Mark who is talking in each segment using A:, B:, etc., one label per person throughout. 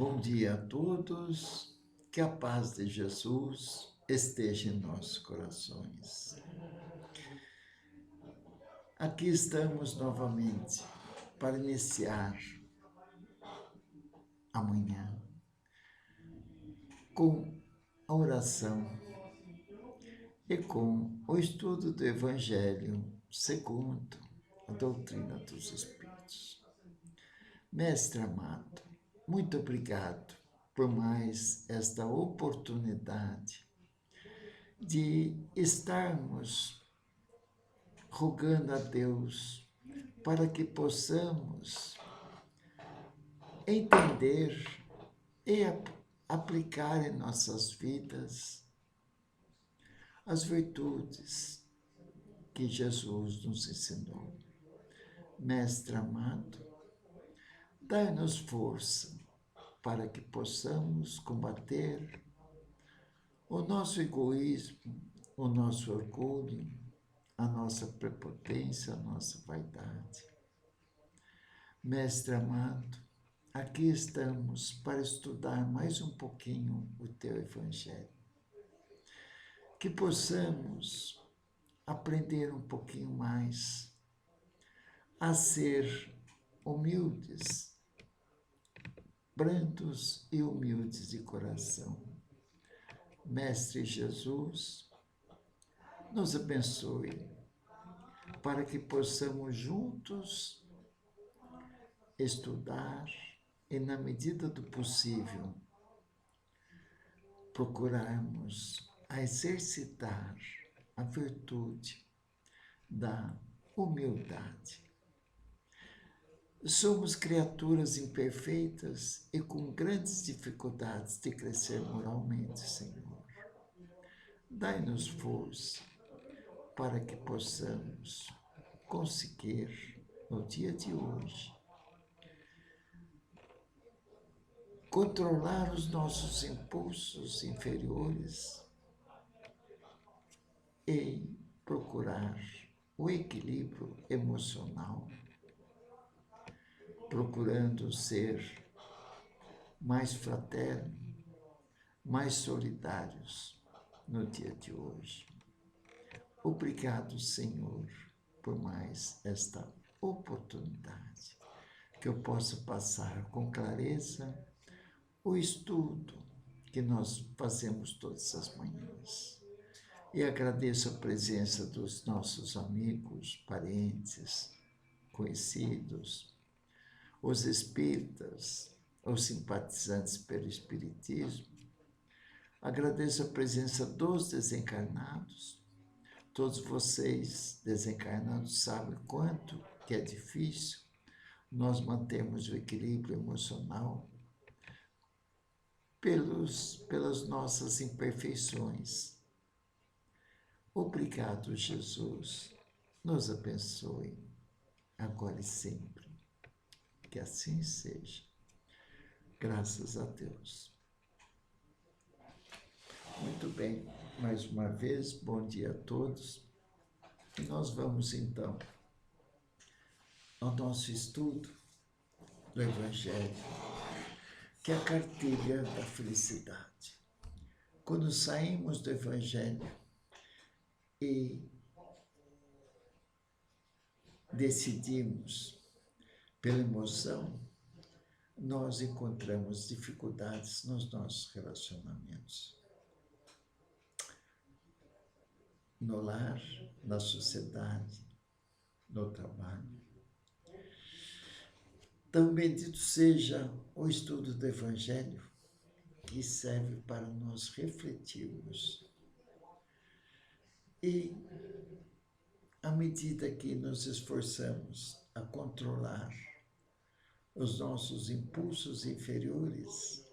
A: Bom dia a todos, que a paz de Jesus esteja em nossos corações. Aqui estamos novamente para iniciar amanhã com a oração e com o estudo do Evangelho segundo a doutrina dos Espíritos. Mestre amado, muito obrigado por mais esta oportunidade de estarmos rogando a Deus para que possamos entender e aplicar em nossas vidas as virtudes que Jesus nos ensinou. Mestre amado, dai-nos força para que possamos combater o nosso egoísmo, o nosso orgulho, a nossa prepotência, a nossa vaidade. Mestre amado, aqui estamos para estudar mais um pouquinho o Teu Evangelho. Que possamos aprender um pouquinho mais a ser humildes, brandos e humildes de coração. Mestre Jesus, nos abençoe para que possamos juntos estudar e, na medida do possível, procurarmos a exercitar a virtude da humildade. Somos criaturas imperfeitas e com grandes dificuldades de crescer moralmente, Senhor. Dai-nos força para que possamos conseguir, no dia de hoje, controlar os nossos impulsos inferiores e procurar o equilíbrio emocional, procurando ser mais fraterno, mais solidários no dia de hoje. Obrigado, Senhor, por mais esta oportunidade, que eu possa passar com clareza o estudo que nós fazemos todas as manhãs. E agradeço a presença dos nossos amigos, parentes, conhecidos, os espíritas, os simpatizantes pelo espiritismo. Agradeço a presença dos desencarnados. Todos vocês desencarnados sabem quanto que é difícil nós mantermos o equilíbrio emocional pelas nossas imperfeições. Obrigado, Jesus. Nos abençoe, agora e sempre. Que assim seja. Graças a Deus. Muito bem. Mais uma vez, bom dia a todos. E nós vamos, então, ao nosso estudo do Evangelho, que é a cartilha da felicidade. Quando saímos do Evangelho e decidimos pela emoção, nós encontramos dificuldades nos nossos relacionamentos. No lar, na sociedade, no trabalho. Então, bendito seja o estudo do Evangelho, que serve para nós refletirmos. E, à medida que nos esforçamos a controlar os nossos impulsos inferiores,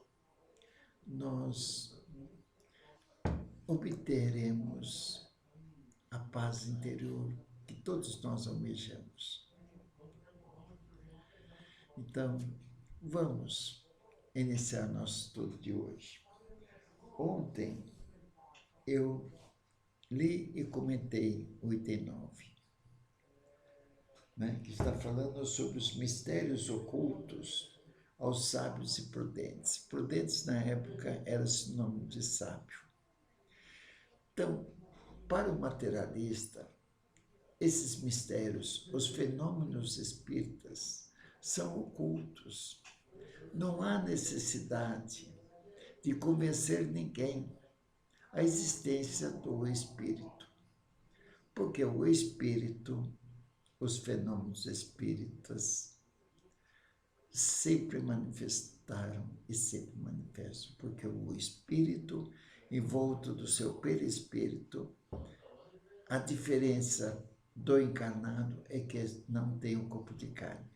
A: nós obteremos a paz interior que todos nós almejamos. Então, vamos iniciar nosso estudo de hoje. Ontem eu li e comentei o item 9, que está falando sobre os mistérios ocultos aos sábios e prudentes. Prudentes, na época, era sinônimo de sábio. Então, para o materialista, esses mistérios, os fenômenos espíritas, são ocultos. Não há necessidade de convencer ninguém à existência do espírito, porque o espírito, os fenômenos espíritas, sempre manifestaram e sempre manifestam, porque o espírito, envolto do seu perispírito, a diferença do encarnado é que não tem um corpo de carne,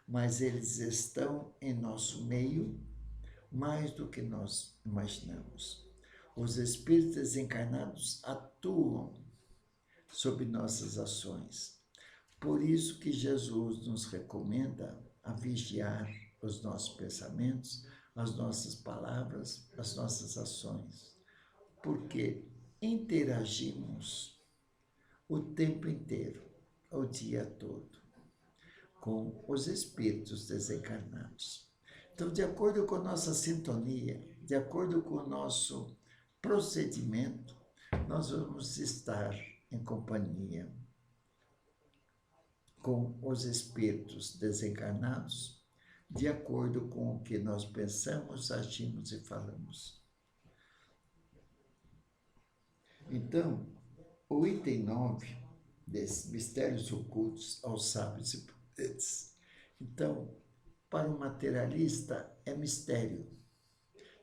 A: mas eles estão em nosso meio mais do que nós imaginamos. Os espíritos desencarnados atuam sobre nossas ações. Por isso que Jesus nos recomenda a vigiar os nossos pensamentos, as nossas palavras, as nossas ações, porque interagimos o tempo inteiro, o dia todo, com os espíritos desencarnados. Então, de acordo com a nossa sintonia, de acordo com o nosso procedimento, nós vamos estar em companhia com os espíritos desencarnados, de acordo com o que nós pensamos, agimos e falamos. Então, o item 9 desses mistérios ocultos aos sábios e prudentes. Então, para o materialista é mistério.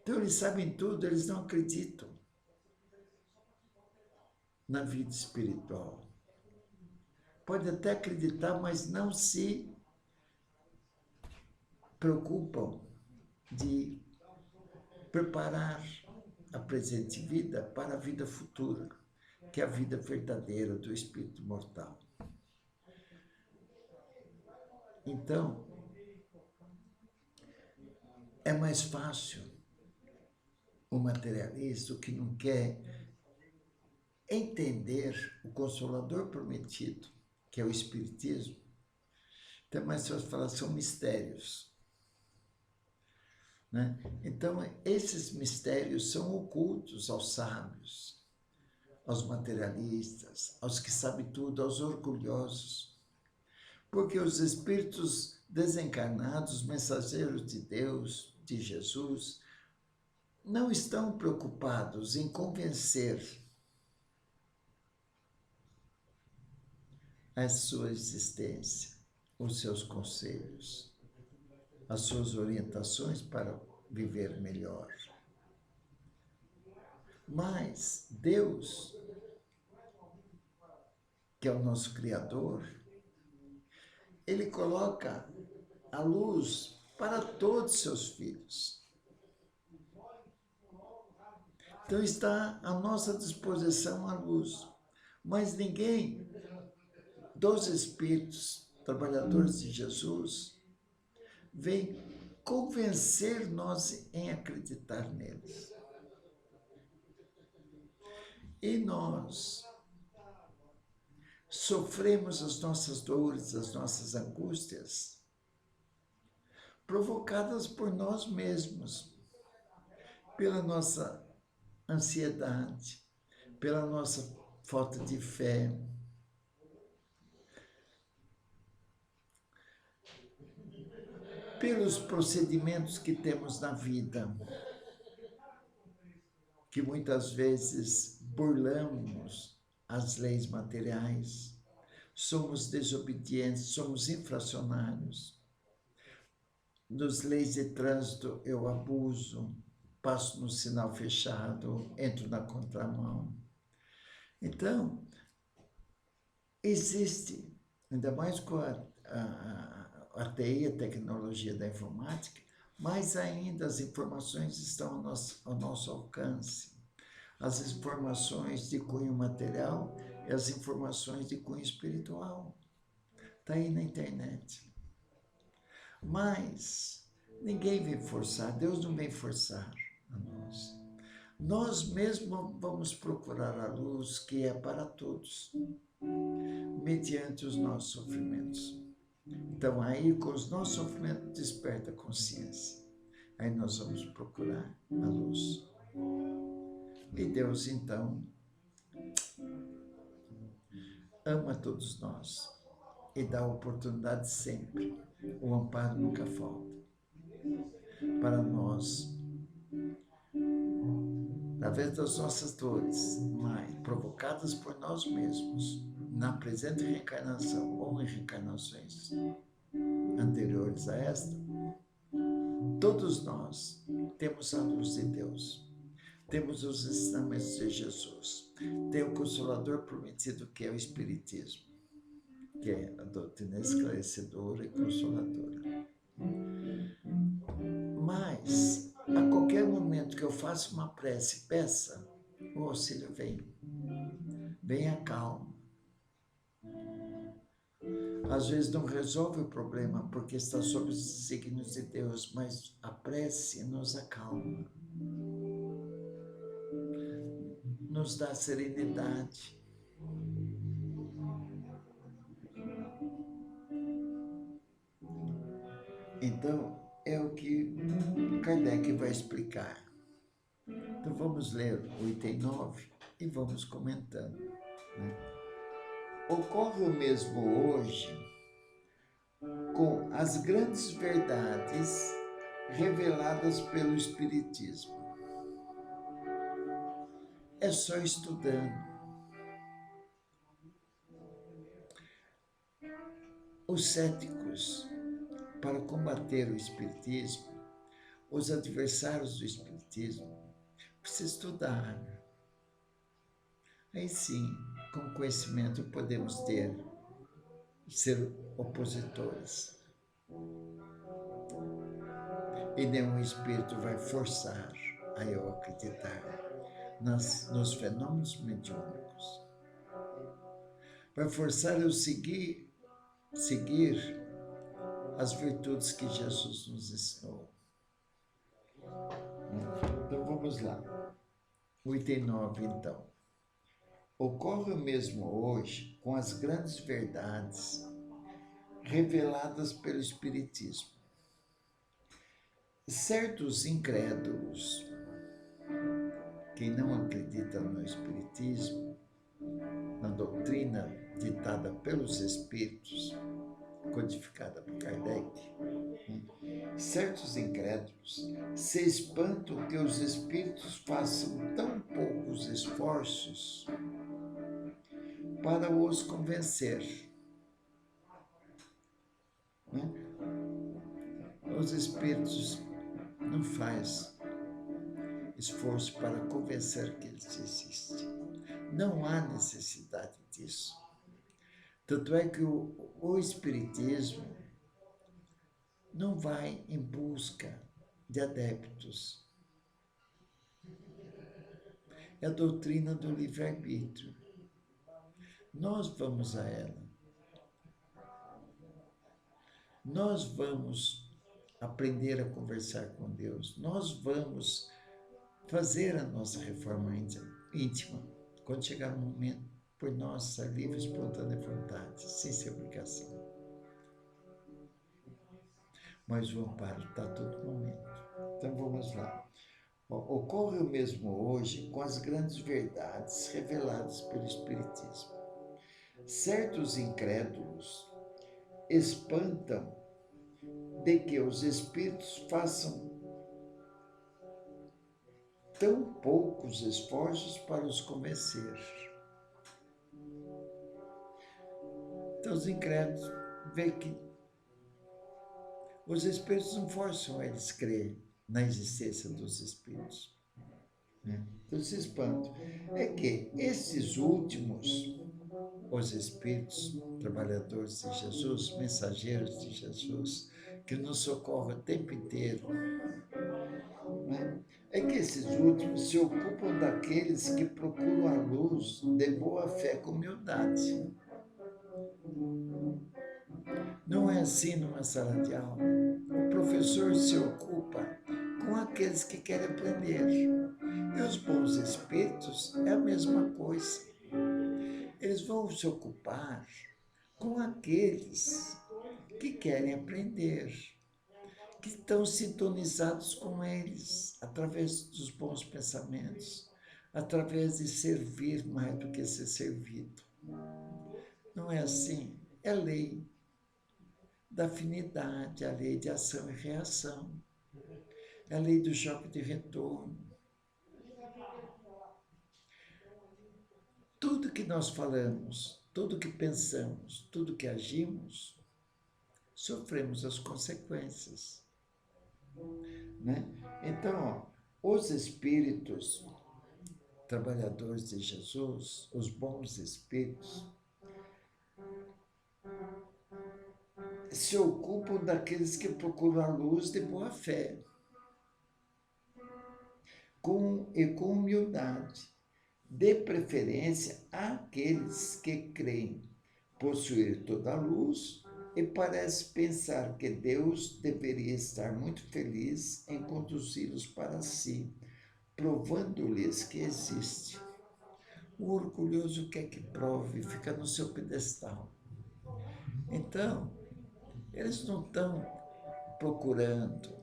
A: Então, eles sabem tudo, eles não acreditam na vida espiritual. Pode até acreditar, mas não se preocupam de preparar a presente vida para a vida futura, que é a vida verdadeira do espírito mortal. Então, é mais fácil o materialista, o que não quer entender o Consolador prometido, que é o Espiritismo. Então, mais fácil falar, são mistérios, né? Então, esses mistérios são ocultos aos sábios, aos materialistas, aos que sabem tudo, aos orgulhosos. Porque os espíritos desencarnados, mensageiros de Deus, de Jesus, não estão preocupados em convencer a sua existência, os seus conselhos, as suas orientações para viver melhor. Mas Deus, que é o nosso Criador, Ele coloca a luz para todos os seus filhos. Então está à nossa disposição a luz. Mas ninguém dos espíritos trabalhadores de Jesus vem convencer nós em acreditar neles. E nós sofremos as nossas dores, as nossas angústias, provocadas por nós mesmos, pela nossa ansiedade, pela nossa falta de fé, pelos procedimentos que temos na vida, que muitas vezes burlamos as leis materiais, somos desobedientes, somos infracionários. Nas leis de trânsito eu abuso, passo no sinal fechado, entro na contramão. Então, existe, ainda mais com a TI, a tecnologia da informática, mas ainda as informações estão ao nosso alcance. As informações de cunho material e as informações de cunho espiritual. Está aí na internet. Mas ninguém vem forçar, Deus não vem forçar a nós. Nós mesmos vamos procurar a luz que é para todos, mediante os nossos sofrimentos. Então aí, com os nossos sofrimentos, desperta a consciência. Aí nós vamos procurar a luz. E Deus, então, ama todos nós e dá a oportunidade sempre. O amparo nunca falta. Para nós, através das nossas dores, mas provocadas por nós mesmos, na presente reencarnação ou em reencarnações anteriores a esta, todos nós temos a luz de Deus, temos os ensinamentos de Jesus, tem o Consolador prometido que é o Espiritismo, que é a doutrina esclarecedora e consoladora. Mas, a qualquer momento que eu faça uma prece, peça, o auxílio vem. Vem a calma. Às vezes não resolve o problema porque está sob os desígnios de Deus, mas a prece nos acalma, nos dá serenidade. Então, é o que Kardec vai explicar. Então, vamos ler o item 9 e vamos comentando. Ocorre o mesmo hoje com as grandes verdades reveladas pelo Espiritismo. É só estudando. Os céticos, para combater o Espiritismo, os adversários do Espiritismo, precisam estudar. Aí sim, com conhecimento podemos ser opositores. E nenhum espírito vai forçar a eu acreditar nos fenômenos mediúnicos. Vai forçar eu seguir as virtudes que Jesus nos ensinou. Então vamos lá. O item 9, então. Ocorre o mesmo hoje com as grandes verdades reveladas pelo Espiritismo. Certos incrédulos, quem não acredita no Espiritismo, na doutrina ditada pelos Espíritos, codificada por Kardec, certos incrédulos se espantam que os Espíritos façam tão poucos esforços para os convencer. Os Espíritos não fazem esforço para convencer que eles existem. Não há necessidade disso. Tanto é que o Espiritismo não vai em busca de adeptos. É a doutrina do livre-arbítrio. Nós vamos a ela. Nós vamos aprender a conversar com Deus. Nós vamos fazer a nossa reforma íntima quando chegar o momento por nossa livre e espontânea vontade, sem ser obrigação. Mas o amparo está a todo momento. Então vamos lá. Ocorre o mesmo hoje com as grandes verdades reveladas pelo Espiritismo. Certos incrédulos espantam de que os Espíritos façam tão poucos esforços para os convencer. Então os incrédulos veem que os Espíritos não forçam eles a crer na existência dos Espíritos. Então se espantam. É que esses últimos, os Espíritos, trabalhadores de Jesus, mensageiros de Jesus, que nos socorrem o tempo inteiro, é que esses últimos se ocupam daqueles que procuram a luz de boa fé com humildade. Não é assim numa sala de aula. O professor se ocupa com aqueles que querem aprender. E os bons espíritos é a mesma coisa. Eles vão se ocupar com aqueles que querem aprender, que estão sintonizados com eles, através dos bons pensamentos, através de servir mais do que ser servido. Não é assim? É lei da afinidade, a lei de ação e reação, é a lei do choque de retorno. Tudo que nós falamos, tudo que pensamos, tudo que agimos, sofremos as consequências, né? Então, ó, os espíritos trabalhadores de Jesus, os bons espíritos, se ocupam daqueles que procuram a luz de boa fé, com humildade, de preferência àqueles que creem possuir toda a luz e parece pensar que Deus deveria estar muito feliz em conduzi-los para si, provando-lhes que existe. O orgulhoso quer que prove, fica no seu pedestal. Então, eles não estão procurando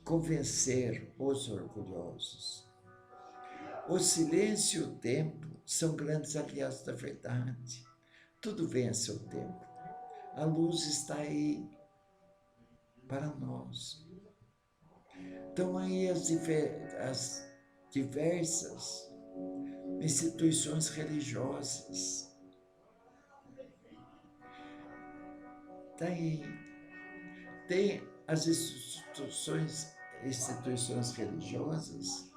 A: convencer os orgulhosos. O silêncio e o tempo são grandes aliados da verdade. Tudo vem a seu tempo. A luz está aí para nós. Estão aí as diversas instituições religiosas. Está aí. Tem as instituições religiosas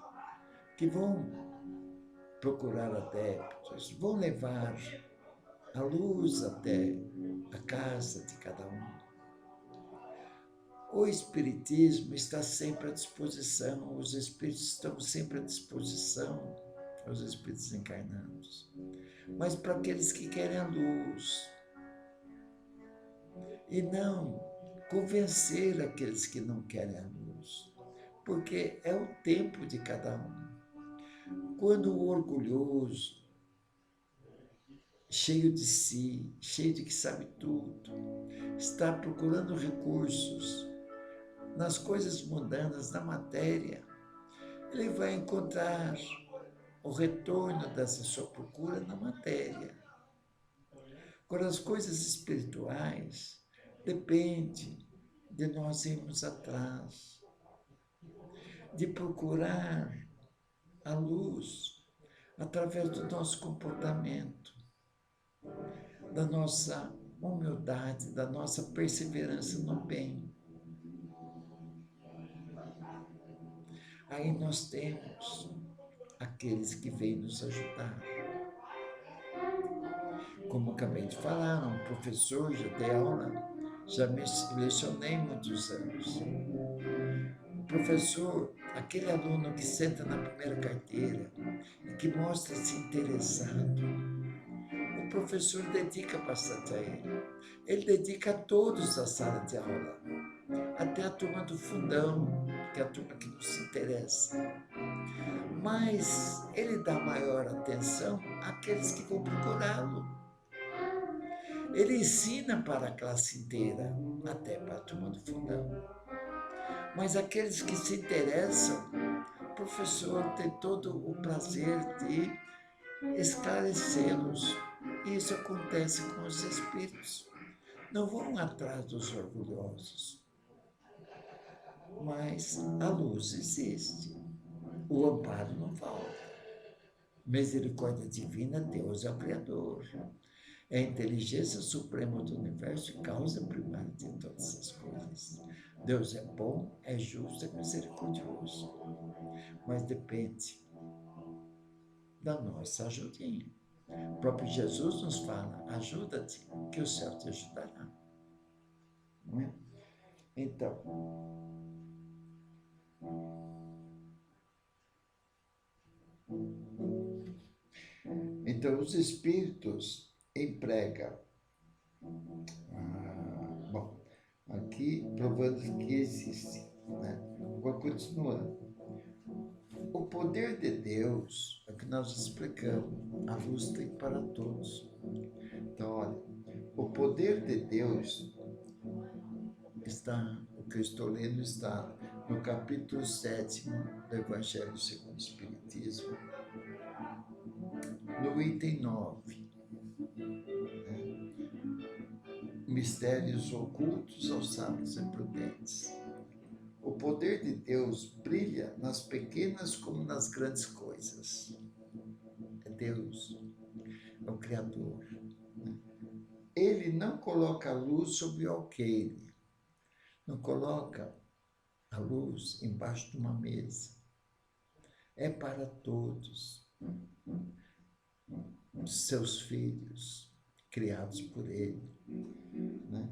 A: que vão procurar adeptos, vão levar a luz até a casa de cada um. O Espiritismo está sempre à disposição, os Espíritos estão sempre à disposição, os Espíritos encarnados. Mas para aqueles que querem a luz, e não convencer aqueles que não querem a luz, porque é o tempo de cada um. Quando o orgulhoso, cheio de si, cheio de que sabe tudo, está procurando recursos nas coisas mundanas, na matéria, ele vai encontrar o retorno dessa sua procura na matéria. Agora, as coisas espirituais dependem de nós irmos atrás, de procurar a luz através do nosso comportamento, da nossa humildade, da nossa perseverança no bem. Aí nós temos aqueles que vêm nos ajudar. Como acabei de falar, um professor, já dei aula, já me lecionei muitos anos. O professor, aquele aluno que senta na primeira carteira e que mostra-se interessado, o professor dedica bastante a ele. Ele dedica a todos da sala de aula, até a turma do fundão, que é a turma que não se interessa. Mas ele dá maior atenção àqueles que vão procurá-lo. Ele ensina para a classe inteira, até para a turma do fundão. Mas aqueles que se interessam, o professor tem todo o prazer de esclarecê-los. E isso acontece com os espíritos. Não vão atrás dos orgulhosos. Mas a luz existe. O amparo não falta. Misericórdia divina, Deus é o Criador. É a inteligência suprema do universo e causa primária de todas as coisas. Deus é bom, é justo, é misericordioso. Mas depende da nossa ajudinha. O próprio Jesus nos fala, ajuda-te, que o céu te ajudará. Não é? Então os espíritos empregam, bom, aqui provando que existe, né? Vou continuando. O poder de Deus é o que nós explicamos, a luz tem para todos. Então, olha, o poder de Deus o que eu estou lendo está no capítulo 7º do Evangelho segundo o Espiritismo, no item 9, mistérios ocultos aos sábios e prudentes. O poder de Deus brilha nas pequenas como nas grandes coisas. É Deus, é o Criador. Ele não coloca a luz sobre o alqueire, não coloca a luz embaixo de uma mesa. É para todos, seus filhos, criados por ele. Né?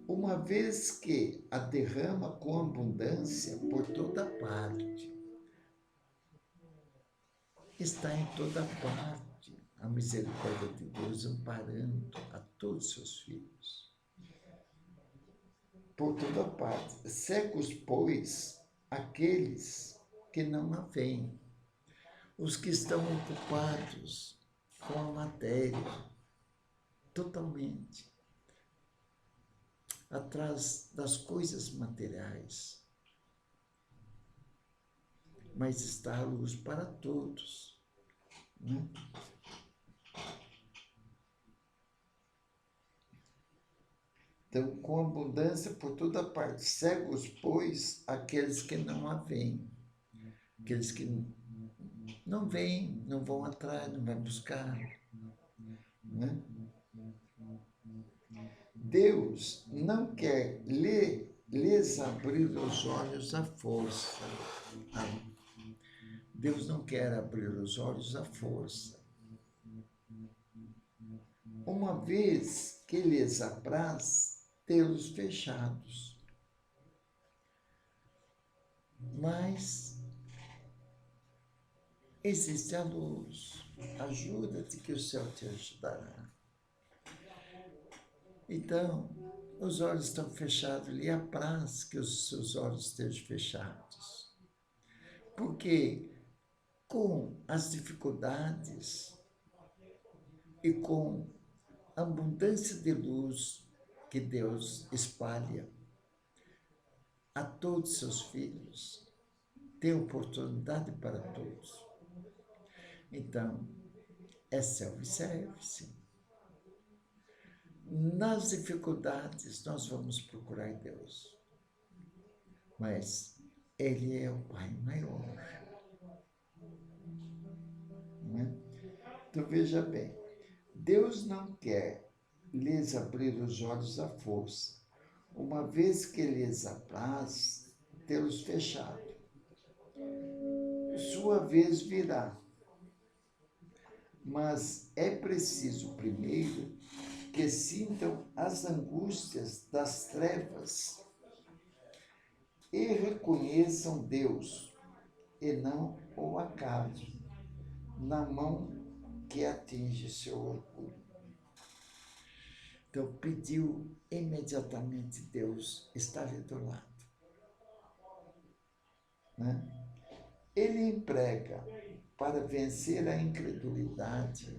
A: Uma vez que a derrama com abundância por toda parte. Está em toda parte a misericórdia de Deus amparando a todos os seus filhos. Por toda parte. Cegos, pois, aqueles que não a veem, os que estão ocupados com a matéria, totalmente, atrás das coisas materiais. Mas está a luz para todos. Né? Então, com abundância por toda parte. Cegos, pois, aqueles que não a veem. Aqueles que não veem, não vão atrás, não vão buscar. Né? Deus não quer lhes abrir os olhos à força. Deus não quer abrir os olhos à força. Uma vez que lhes apraz tê-los fechados. Mas existe a luz. Ajuda-te que o céu te ajudará. Então, os olhos estão fechados, lhe apraz que os seus olhos estejam fechados. Porque com as dificuldades e com a abundância de luz que Deus espalha a todos os seus filhos, tem oportunidade para todos. Então, é self-service. Nas dificuldades, nós vamos procurar Deus. Mas Ele é o Pai maior. Né? Então, veja bem, Deus não quer lhes abrir os olhos à força, uma vez que lhes apraz tê-los fechado. Sua vez virá, mas é preciso primeiro que sintam as angústias das trevas e reconheçam Deus e não o acaso na mão que atinge seu orgulho. Então pediu imediatamente Deus estar ali do lado. Né? Ele emprega para vencer a incredulidade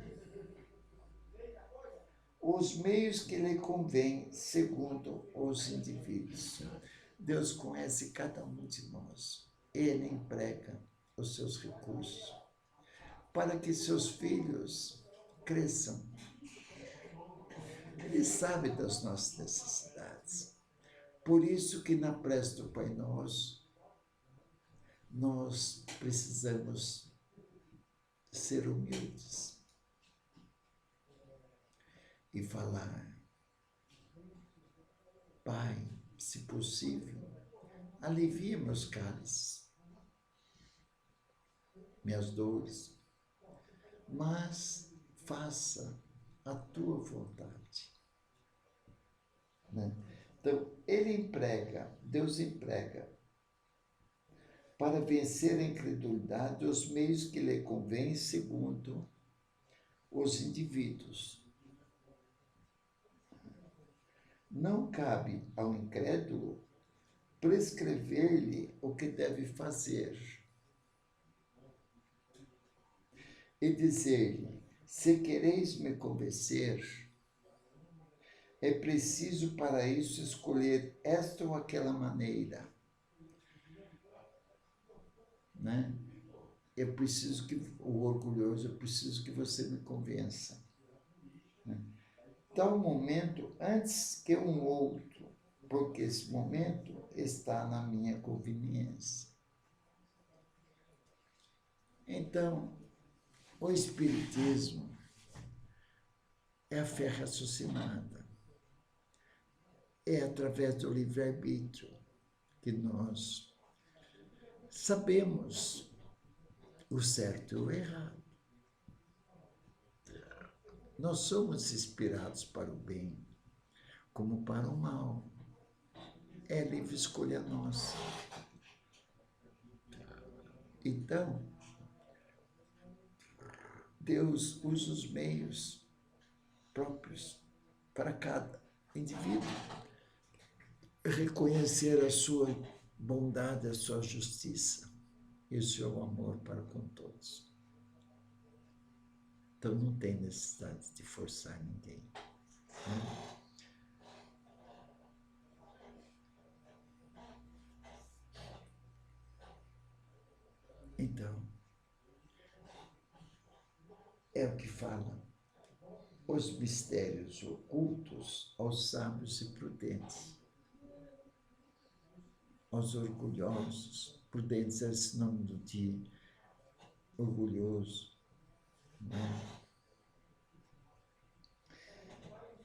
A: os meios que lhe convém segundo os indivíduos. Deus conhece cada um de nós. Ele emprega os seus recursos para que seus filhos cresçam. Ele sabe das nossas necessidades. Por isso que na prece do Pai Nosso, nós precisamos ser humildes e falar: Pai, se possível, alivia meus cálices, minhas dores, mas faça a tua vontade. Né? Então, Deus emprega para vencer a incredulidade os meios que lhe convém segundo os indivíduos. Não cabe ao incrédulo prescrever-lhe o que deve fazer e dizer-lhe: se quereis me convencer, É preciso para isso escolher esta ou aquela maneira, né? Eu preciso que o orgulhoso, eu preciso que você me convença, né? Tal momento antes que um outro, porque esse momento está na minha conveniência. Então, o Espiritismo é a fé raciocinada. É através do livre-arbítrio que nós sabemos o certo e o errado. Nós somos inspirados para o bem, como para o mal. É livre escolha nossa. Então, Deus usa os meios próprios para cada indivíduo reconhecer a sua bondade, a sua justiça e o seu amor para com todos. Então não tem necessidade de forçar ninguém, né? Então, é o que fala os mistérios ocultos aos sábios e prudentes, aos orgulhosos. Prudentes é sinônimo de orgulhoso, né?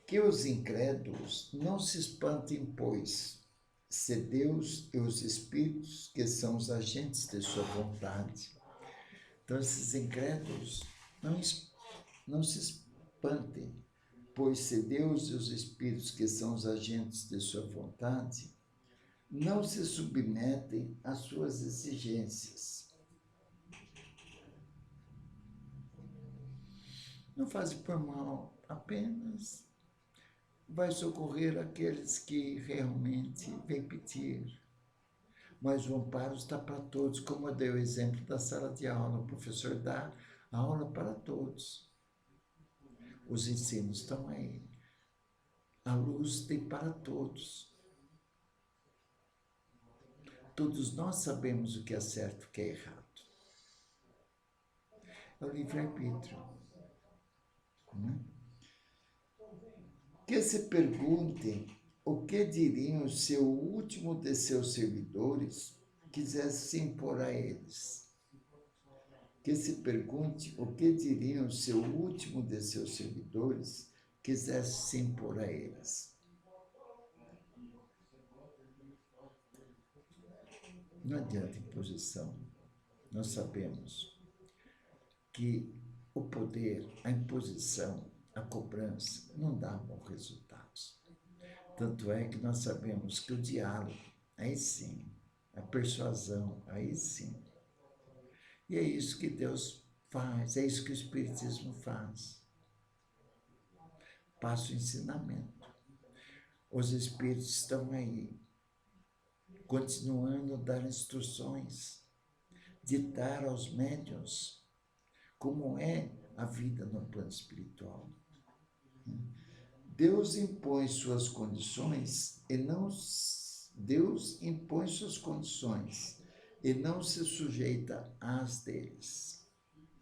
A: Que os incrédulos não se espantem, pois, se Deus e os espíritos, que são os agentes de sua vontade. Então, esses incrédulos não se espantem, pois se Deus e os espíritos, que são os agentes de sua vontade, não se submetem às suas exigências. Não fazem por mal, apenas vai socorrer aqueles que realmente vêm pedir. Mas o amparo está para todos, como eu dei o exemplo da sala de aula. O professor dá a aula para todos. Os ensinos estão aí. A luz tem para todos. Todos nós sabemos o que é certo e o que é errado. É o livre-arbítrio, né? Que se perguntem o que diriam se o último de seus servidores quisesse se impor a eles. Que se pergunte o que diriam se o último de seus servidores quisesse se impor a eles. Não adianta imposição. Nós sabemos que o poder, a imposição, a cobrança não dá bons resultados. Tanto é que nós sabemos que o diálogo, aí sim, a persuasão, aí sim. E é isso que Deus faz, é isso que o Espiritismo faz. Passa o ensinamento. Os Espíritos estão aí, continuando a dar instruções, ditar aos médiuns como é a vida no plano espiritual. Deus impõe suas condições e não Deus impõe suas condições e não se sujeita às deles,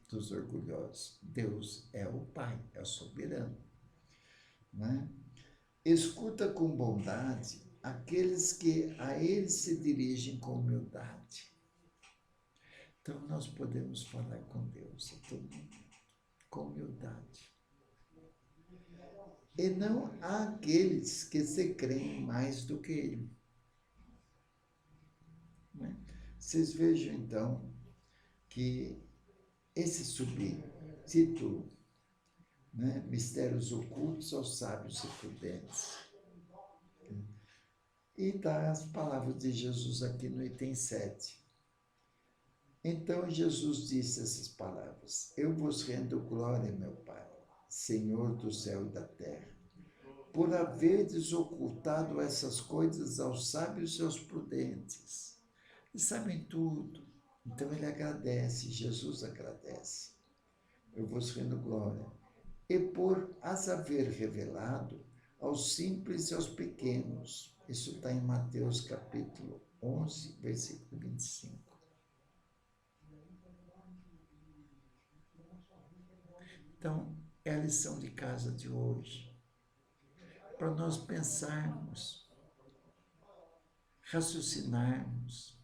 A: dos orgulhosos. Deus é o Pai, é o soberano, né? Escuta com bondade aqueles que a ele se dirigem com humildade. Então nós podemos falar com Deus a todo momento, com humildade. E não há aqueles que se creem mais do que ele. Né? Vocês vejam, então, que esse subtítulo, né, Mistérios Ocultos aos Sábios e Prudentes, e está as palavras de Jesus aqui no item 7. Então Jesus disse essas palavras: Eu vos rendo glória, meu Pai, Senhor do céu e da terra, por haverdes ocultado essas coisas aos sábios e aos prudentes. Eles sabem tudo. Então ele agradece, Jesus agradece. Eu vos rendo glória. E por as haver revelado aos simples e aos pequenos. Isso está em Mateus capítulo 11, versículo 25. Então, é a lição de casa de hoje, para nós pensarmos, raciocinarmos,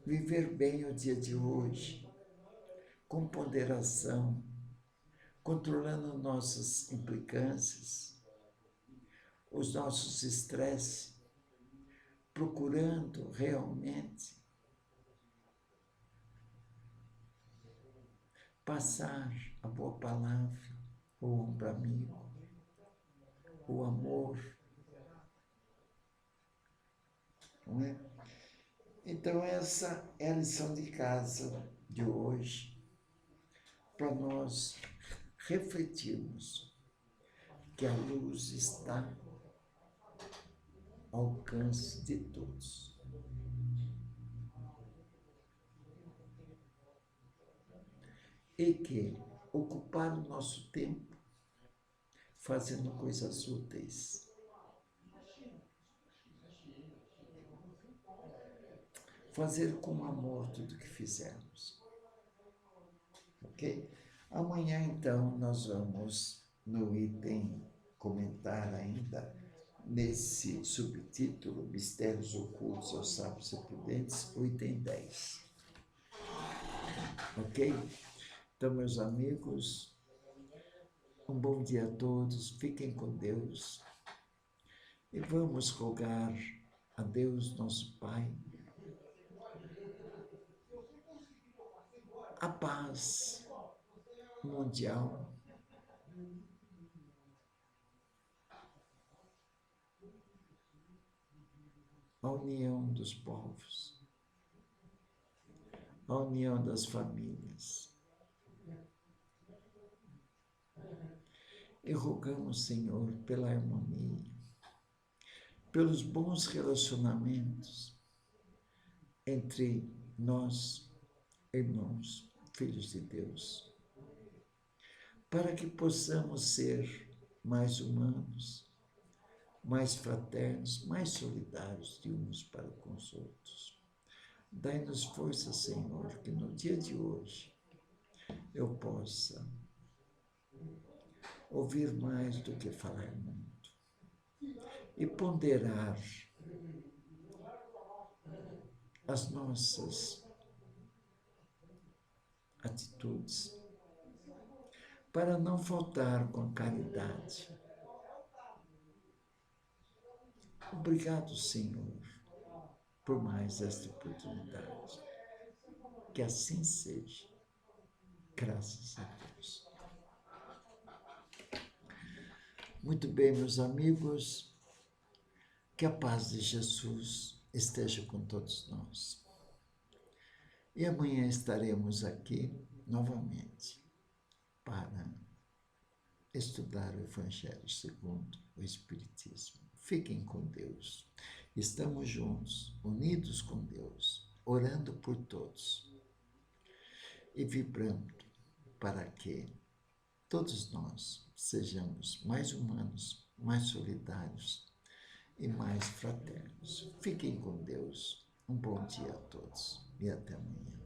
A: viver bem o dia de hoje, com ponderação, controlando nossas implicâncias, os nossos estresses, procurando realmente passar a boa palavra, o ombro amigo, o amor, não é? Então essa é a lição de casa de hoje, para nós refletirmos que a luz está ao alcance de todos. E que ocupar o nosso tempo fazendo coisas úteis. Fazer com amor tudo que fizermos. Ok? Amanhã, então, nós vamos, no item comentar ainda, nesse subtítulo, Mistérios Ocultos aos Sábios e Prudentes, o item 10. Ok? Então, meus amigos, um bom dia a todos, fiquem com Deus e vamos rogar a Deus, nosso Pai, a paz mundial, a união dos povos, a união das famílias. E rogamos, Senhor, pela harmonia, pelos bons relacionamentos entre nós, irmãos, filhos de Deus, para que possamos ser mais humanos, mais fraternos, mais solidários de uns para com os outros. Dai-nos força, Senhor, que no dia de hoje eu possa ouvir mais do que falar muito e ponderar as nossas atitudes para não faltar com a caridade. Obrigado, Senhor, por mais esta oportunidade. Que assim seja. Graças a Deus. Muito bem, meus amigos, que a paz de Jesus esteja com todos nós. E amanhã estaremos aqui novamente para estudar o Evangelho segundo o Espiritismo. Fiquem com Deus. Estamos juntos, unidos com Deus, orando por todos e vibrando para que todos nós sejamos mais humanos, mais solidários e mais fraternos. Fiquem com Deus. Um bom dia a todos e até amanhã.